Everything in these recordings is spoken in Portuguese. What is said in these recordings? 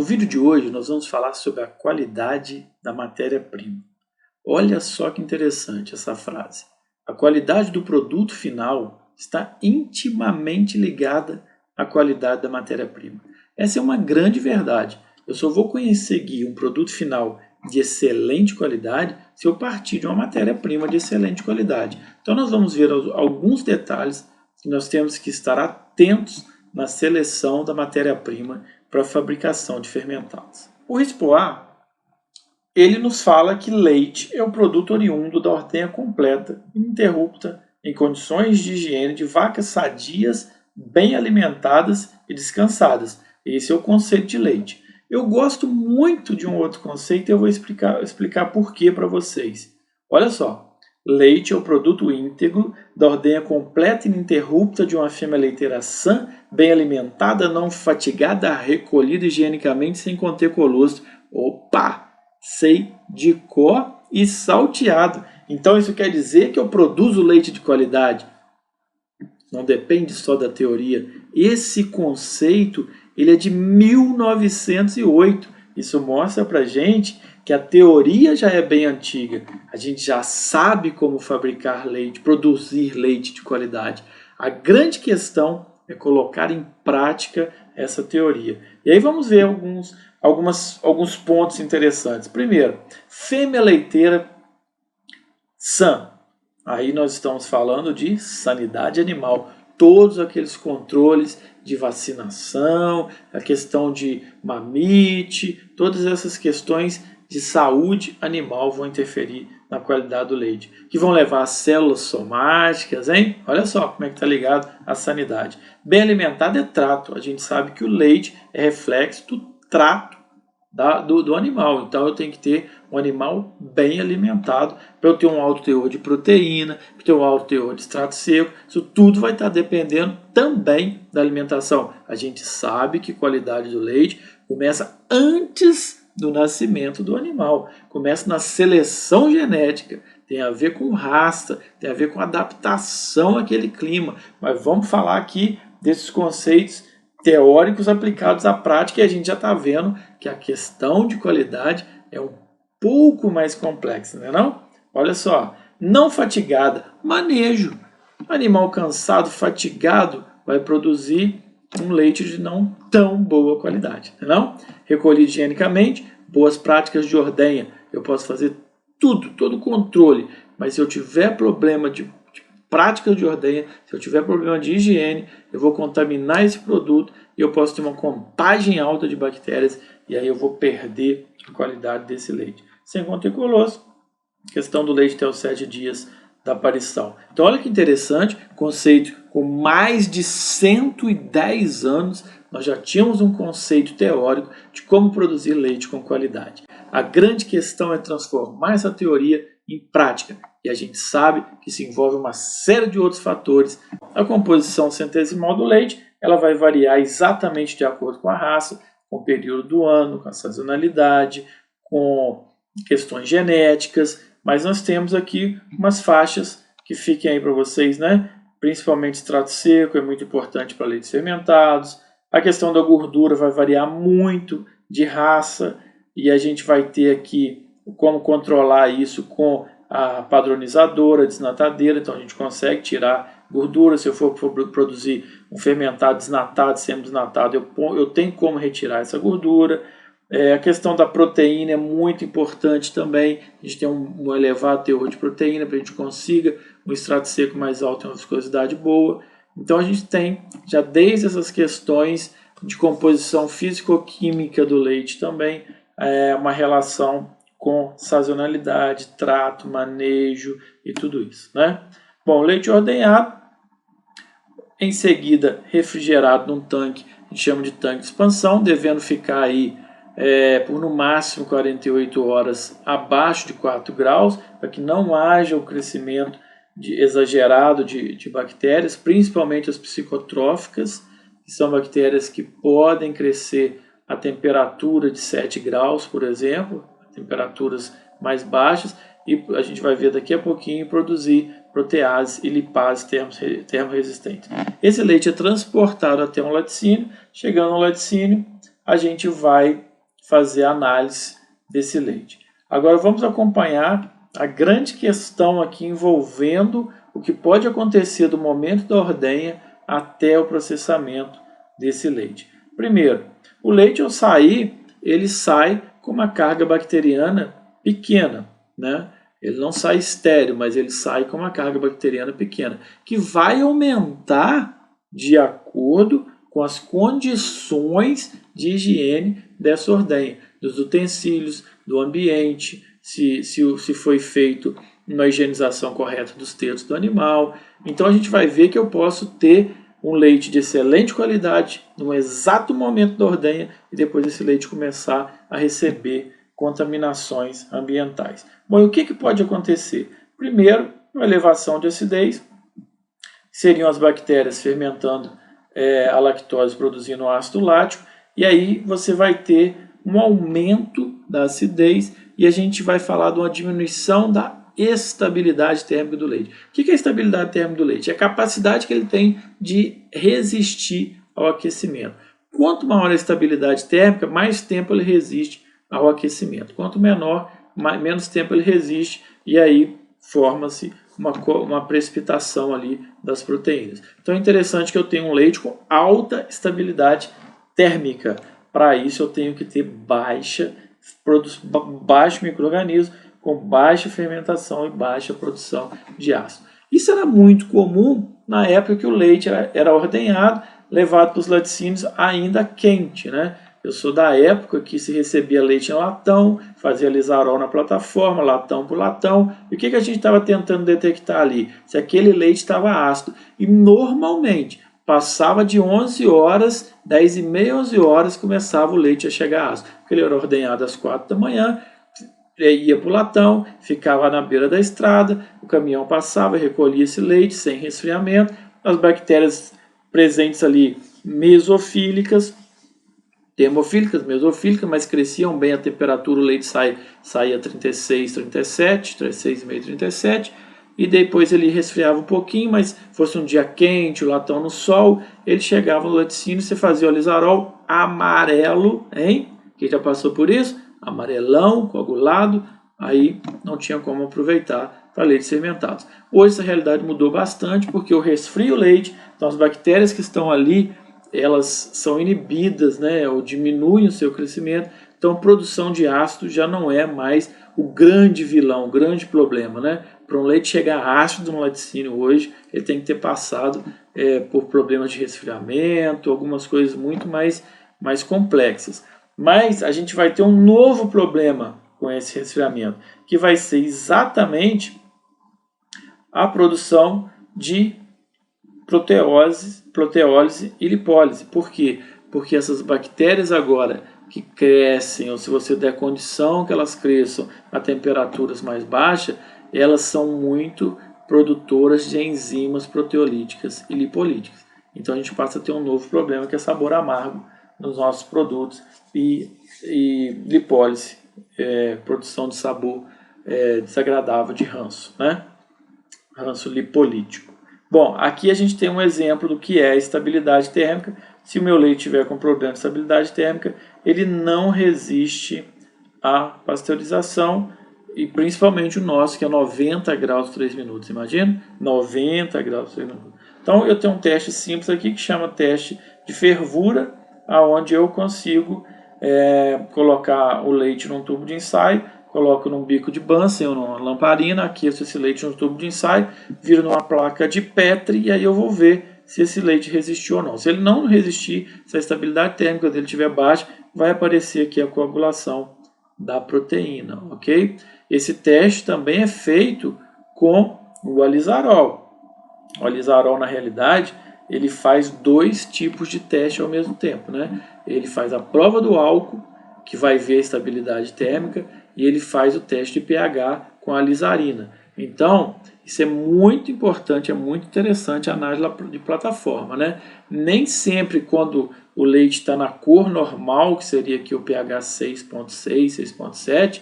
vídeo de hoje nós vamos falar sobre a qualidade da matéria-prima. Olha só que interessante essa frase. A qualidade do produto final está intimamente ligada à qualidade da matéria-prima. Essa é uma grande verdade. Eu só vou conseguir um produto final de excelente qualidade se eu partir de uma matéria-prima de excelente qualidade. Então nós vamos ver alguns detalhes que nós temos que estar atentos na seleção da matéria-prima para a fabricação de fermentados. O RISPO-A, ele nos fala que leite é o produto oriundo da ordenha completa, ininterrupta, em condições de higiene de vacas sadias, bem alimentadas e descansadas. Esse é o conceito de leite. Eu gosto muito de um outro conceito e eu vou explicar por que para vocês. Olha só. Leite é o produto íntegro da ordenha completa e ininterrupta de uma fêmea leiteira sã, bem alimentada, não fatigada, recolhida higienicamente, sem conter colostro. Opa! Sei de cor e salteado. Então isso quer dizer que eu produzo leite de qualidade? Não depende só da teoria. Esse conceito ele é de 1908. Isso mostra pra gente que a teoria já é bem antiga. A gente já sabe como fabricar leite, produzir leite de qualidade. A grande questão é colocar em prática essa teoria. E aí vamos ver alguns pontos interessantes. Primeiro, fêmea leiteira sã. Aí nós estamos falando de sanidade animal. Todos aqueles controles de vacinação, a questão de mamite, todas essas questões de saúde animal vão interferir na qualidade do leite, que vão levar a células somáticas, hein? Olha só como é que está ligado à sanidade. Bem alimentado é trato. A gente sabe que o leite é reflexo do trato do animal. Então eu tenho que ter um animal bem alimentado para eu ter um alto teor de proteína, para ter um alto teor de extrato seco. Isso tudo vai estar dependendo também da alimentação. A gente sabe que a qualidade do leite começa antes do nascimento do animal. Começa na seleção genética. Tem a ver com raça, tem a ver com adaptação àquele clima. Mas vamos falar aqui desses conceitos teóricos aplicados à prática, e a gente já está vendo que a questão de qualidade é um pouco mais complexa, não é não? Olha só, não fatigada, manejo. Animal cansado, fatigado, vai produzir um leite de não tão boa qualidade, não é não? Recolhido higienicamente, boas práticas de ordenha. Eu posso fazer tudo, todo o controle, mas se eu tiver problema de prática de ordenha, se eu tiver problema de higiene, eu vou contaminar esse produto e eu posso ter uma contagem alta de bactérias e aí eu vou perder a qualidade desse leite. Sem conter colostro, questão do leite até os 7 dias da aparição. Então olha que interessante, conceito com mais de 110 anos, nós já tínhamos um conceito teórico de como produzir leite com qualidade. A grande questão é transformar essa teoria em prática. E a gente sabe que isso envolve uma série de outros fatores. A composição centesimal do leite ela vai variar exatamente de acordo com a raça, com o período do ano, com a sazonalidade, com questões genéticas. Mas nós temos aqui umas faixas que fiquem aí para vocês, né? Principalmente extrato seco, é muito importante para leites fermentados. A questão da gordura vai variar muito de raça e a gente vai ter aqui como controlar isso com a padronizadora, a desnatadeira. Então a gente consegue tirar gordura. Se eu for produzir um fermentado desnatado, semi-desnatado, eu tenho como retirar essa gordura. A questão da proteína é muito importante também. A gente tem um elevado teor de proteína para a gente consiga um extrato seco mais alto e uma viscosidade boa. Então a gente tem já desde essas questões de composição físico-química do leite também uma relação com sazonalidade, trato, manejo e tudo isso, né? Bom, leite ordenhado, em seguida refrigerado num tanque, a gente chama de tanque de expansão, devendo ficar aí por no máximo 48 horas abaixo de 4 graus, para que não haja o crescimento exagerado de bactérias, principalmente as psicotróficas, que são bactérias que podem crescer a temperatura de 7 graus, por exemplo, temperaturas mais baixas, e a gente vai ver daqui a pouquinho produzir proteases e lipases termorresistentes. Esse leite é transportado até um laticínio. Chegando ao laticínio, a gente vai fazer a análise desse leite. Agora vamos acompanhar a grande questão aqui envolvendo o que pode acontecer do momento da ordenha até o processamento desse leite. Primeiro, o leite ao sair, ele sai com uma carga bacteriana pequena, né? Ele não sai estéril, mas ele sai com uma carga bacteriana pequena, que vai aumentar de acordo com as condições de higiene dessa ordenha, dos utensílios, do ambiente, se foi feito uma higienização correta dos tetos do animal. Então a gente vai ver que eu posso ter um leite de excelente qualidade no exato momento da ordenha e depois esse leite começar a receber contaminações ambientais. Bom, e o que pode acontecer? Primeiro, uma elevação de acidez, seriam as bactérias fermentando a lactose, produzindo ácido lático, e aí você vai ter um aumento da acidez e a gente vai falar de uma diminuição da estabilidade térmica do leite. O que é a estabilidade térmica do leite? É a capacidade que ele tem de resistir ao aquecimento. Quanto maior a estabilidade térmica, mais tempo ele resiste ao aquecimento. Quanto menor, menos tempo ele resiste e aí forma-se uma precipitação ali das proteínas. Então é interessante que eu tenha um leite com alta estabilidade térmica. Para isso eu tenho que ter baixo micro-organismo, com baixa fermentação e baixa produção de ácido. Isso era muito comum na época que o leite era ordenhado, levado para os laticínios ainda quente, né? Eu sou da época que se recebia leite em latão, fazia lisarol na plataforma, latão por latão. E o que a gente estava tentando detectar ali? Se aquele leite estava ácido. E normalmente passava de 11 horas, 10 e meia, 11 horas, começava o leite a chegar ácido. Porque ele era ordenhado às 4 da manhã, ia para o latão, ficava na beira da estrada, o caminhão passava, recolhia esse leite sem resfriamento, as bactérias presentes ali mesofílicas, termofílicas, mesofílicas, mas cresciam bem a temperatura, o leite saía 36, 37, 36,5, 37, e depois ele resfriava um pouquinho, mas fosse um dia quente, o latão no sol, ele chegava no laticínio, você fazia o lisarol amarelo, hein? Quem já passou por isso? Amarelão, coagulado, aí não tinha como aproveitar para leites fermentados. Hoje essa realidade mudou bastante porque eu resfrio o leite, então as bactérias que estão ali, elas são inibidas, né, ou diminuem o seu crescimento, então a produção de ácido já não é mais o grande vilão, o grande problema, né? Para um leite chegar ácido no laticínio hoje, ele tem que ter passado por problemas de resfriamento, algumas coisas muito mais complexas. Mas a gente vai ter um novo problema com esse resfriamento, que vai ser exatamente a produção de proteólise e lipólise. Por quê? Porque essas bactérias agora que crescem, ou se você der condição que elas cresçam a temperaturas mais baixas, elas são muito produtoras de enzimas proteolíticas e lipolíticas. Então a gente passa a ter um novo problema, que é sabor amargo nos nossos produtos e lipólise, produção de sabor desagradável de ranço, né? Ranço lipolítico. Bom, aqui a gente tem um exemplo do que é a estabilidade térmica. Se o meu leite tiver com problema de estabilidade térmica, ele não resiste à pasteurização, e principalmente o nosso, que é 90 graus por 3 minutos. Imagina? 90 graus por 3 minutos. Então eu tenho um teste simples aqui que chama teste de fervura, onde eu consigo colocar o leite num tubo de ensaio, coloco num bico de Bunsen ou numa lamparina, aqueço esse leite no tubo de ensaio, viro numa placa de Petri e aí eu vou ver se esse leite resistiu ou não. Se ele não resistir, se a estabilidade térmica dele estiver baixa, vai aparecer aqui a coagulação da proteína, ok? Esse teste também é feito com o alizarol. O alizarol, na realidade, ele faz dois tipos de teste ao mesmo tempo, né? Ele faz a prova do álcool, que vai ver a estabilidade térmica, e ele faz o teste de pH com a alizarina. Então, isso é muito importante, é muito interessante a análise de plataforma, né? Nem sempre quando o leite está na cor normal, que seria aqui o pH 6.6, 6.7,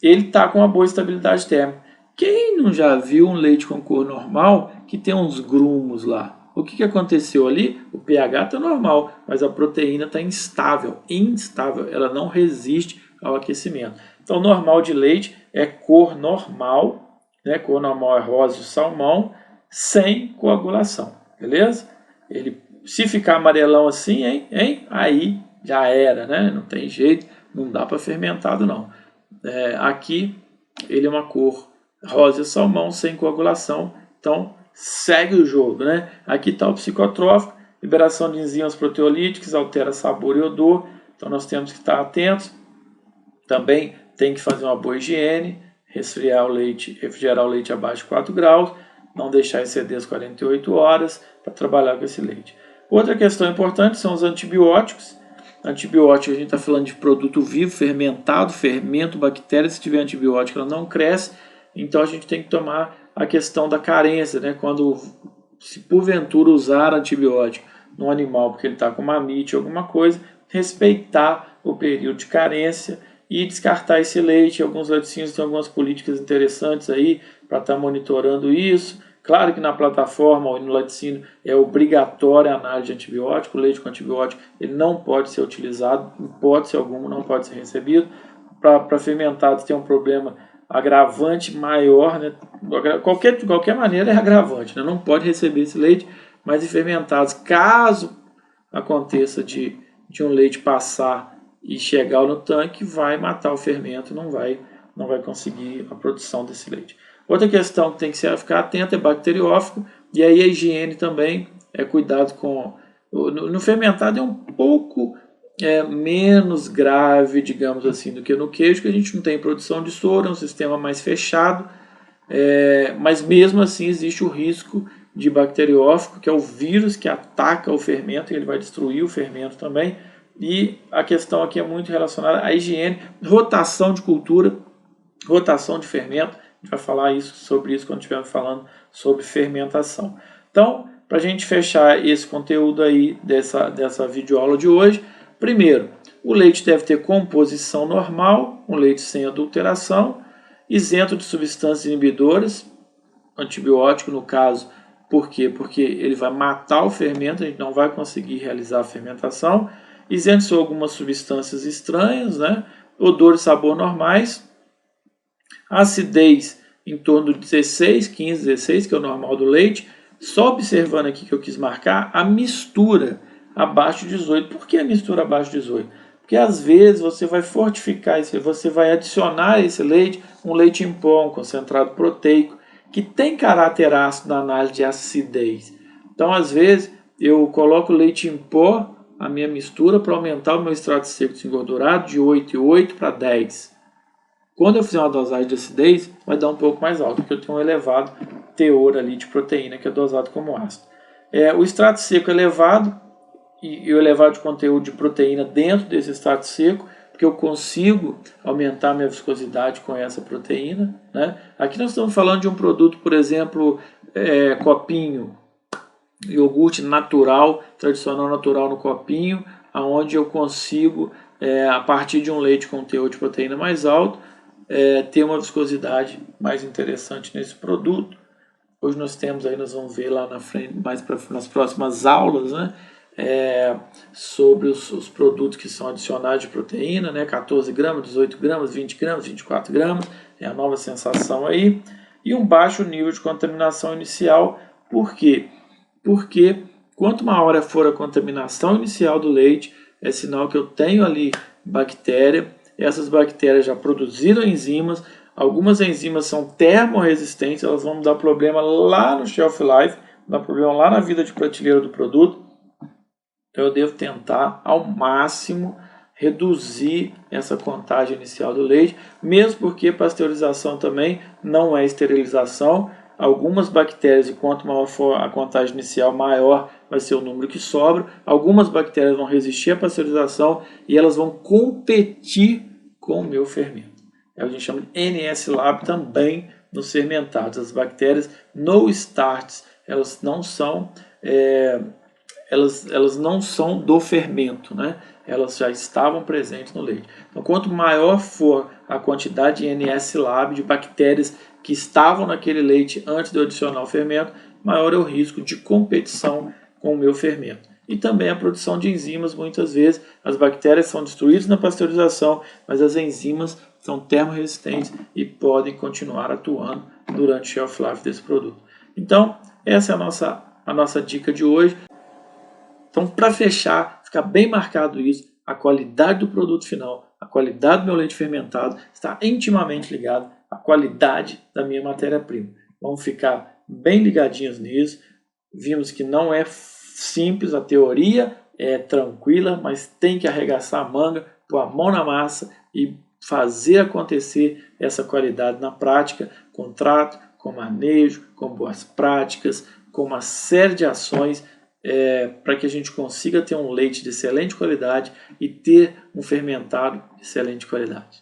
ele está com uma boa estabilidade térmica. Quem não já viu um leite com cor normal que tem uns grumos lá? o que aconteceu ali? O pH está normal, mas a proteína está instável, ela não resiste ao aquecimento. Então, normal de leite é cor normal, né? Cor normal é rosa e salmão, sem coagulação, beleza? Se ficar amarelão assim, aí já era, né? Não tem jeito, não dá para fermentado não. Aqui ele é uma cor rosa e salmão sem coagulação, então segue o jogo, né? Aqui está o psicotrófico, liberação de enzimas proteolíticas, altera sabor e odor, então nós temos que estar atentos. Também tem que fazer uma boa higiene, refrigerar o leite abaixo de 4 graus, não deixar exceder as 48 horas para trabalhar com esse leite. Outra questão importante são os antibióticos. Antibiótico, a gente está falando de produto vivo, fermentado, fermento, bactéria. Se tiver antibiótico, ela não cresce. Então, a gente tem que tomar a questão da carência, né? Se porventura usar antibiótico no animal porque ele está com mamite ou alguma coisa, respeitar o período de carência e descartar esse leite. Alguns laticínios têm algumas políticas interessantes aí para estar monitorando isso. Claro que na plataforma ou no laticínio é obrigatória a análise de antibiótico. O leite com antibiótico ele não pode ser utilizado, hipótese alguma, não pode ser recebido. Para fermentados tem um problema agravante maior, né? De qualquer maneira é agravante, né? Não pode receber esse leite, mas em fermentados, caso aconteça de um leite passar e chegar no tanque, vai matar o fermento, não vai conseguir a produção desse leite. Outra questão que tem que ficar atento é bacteriófago, e aí a higiene também, cuidado com... No fermentado é um pouco menos grave, digamos assim, do que no queijo, que a gente não tem produção de soro, é um sistema mais fechado, mas mesmo assim existe o risco de bacteriófago, que é o vírus que ataca o fermento, e ele vai destruir o fermento também. E a questão aqui é muito relacionada à higiene, rotação de cultura, rotação de fermento. A gente vai falar sobre isso quando estivermos falando sobre fermentação. Então, para a gente fechar esse conteúdo aí dessa videoaula de hoje, primeiro, o leite deve ter composição normal, um leite sem adulteração, isento de substâncias inibidoras, antibiótico no caso. Por quê? Porque ele vai matar o fermento, a gente não vai conseguir realizar a fermentação. Isento de algumas substâncias estranhas, né? Odor e sabor normais. Acidez em torno de 16, 15, 16, que é o normal do leite. Só observando aqui que eu quis marcar a mistura abaixo de 18. Por que a mistura abaixo de 18? Porque às vezes você vai fortificar, você vai adicionar a esse leite um leite em pó, um concentrado proteico, que tem caráter ácido na análise de acidez. Então, às vezes, eu coloco leite em pó, a minha mistura, para aumentar o meu extrato seco desengordurado de 8,8 para 10. Quando eu fizer uma dosagem de acidez, vai dar um pouco mais alto, porque eu tenho um elevado teor ali de proteína, que é dosado como ácido. O extrato seco elevado e o elevado de conteúdo de proteína dentro desse extrato seco, porque eu consigo aumentar minha viscosidade com essa proteína, né? Aqui nós estamos falando de um produto, por exemplo, copinho, iogurte natural, tradicional natural no copinho, onde eu consigo, a partir de um leite com teor de proteína mais alto, ter uma viscosidade mais interessante nesse produto. Hoje nós temos aí, nós vamos ver lá na frente, nas próximas aulas, né? Sobre os produtos que são adicionais de proteína, né? 14 gramas, 18 gramas, 20 gramas, 24 gramas, é a nova sensação aí. E um baixo nível de contaminação inicial. Por quê? Porque quanto maior for a contaminação inicial do leite, é sinal que eu tenho ali bactéria. Essas bactérias já produziram enzimas. Algumas enzimas são termorresistentes, elas vão dar problema lá no shelf life, dar problema lá na vida de prateleira do produto. Então eu devo tentar ao máximo reduzir essa contagem inicial do leite, mesmo porque pasteurização também não é esterilização. Algumas bactérias, e quanto maior for a contagem inicial, maior vai ser o número que sobra. Algumas bactérias vão resistir à pasteurização e elas vão competir com o meu fermento. A gente chama de NS-Lab também nos fermentados. As bactérias no starts, elas não são do fermento, né? Elas já estavam presentes no leite. Então, quanto maior for a quantidade de NS-Lab, de bactérias que estavam naquele leite antes de eu adicionar o fermento, maior é o risco de competição com o meu fermento. E também a produção de enzimas, muitas vezes as bactérias são destruídas na pasteurização, mas as enzimas são termorresistentes e podem continuar atuando durante o shelf life desse produto. Então, essa é a nossa dica de hoje. Então, para fechar, ficar bem marcado isso, a qualidade do produto final, a qualidade do meu leite fermentado está intimamente ligada à qualidade da minha matéria-prima. Vamos ficar bem ligadinhos nisso. Vimos que não é simples, a teoria é tranquila, mas tem que arregaçar a manga, pôr a mão na massa e fazer acontecer essa qualidade na prática, com trato, com manejo, com boas práticas, com uma série de ações para que a gente consiga ter um leite de excelente qualidade e ter um fermentado de excelente qualidade.